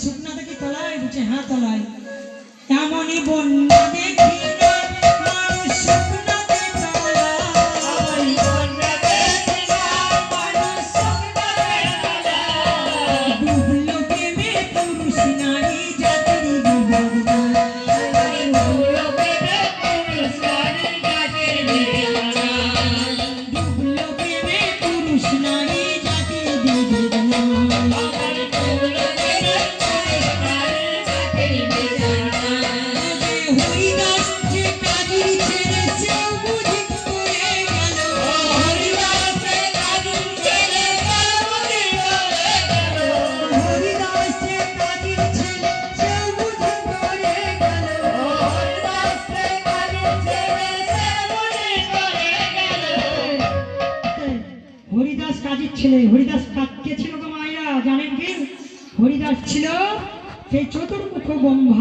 শুকনাতে কি তলায় বুঝে হ্যাঁ তলায় এমনই বন্যা দেখি হরিদাস কাজীর ছেলে। হরিদাস কে ছিল গো মায়েরা জানেন কি? হরিদাস ছিল সেই চতুর্মুখ ব্রহ্মা।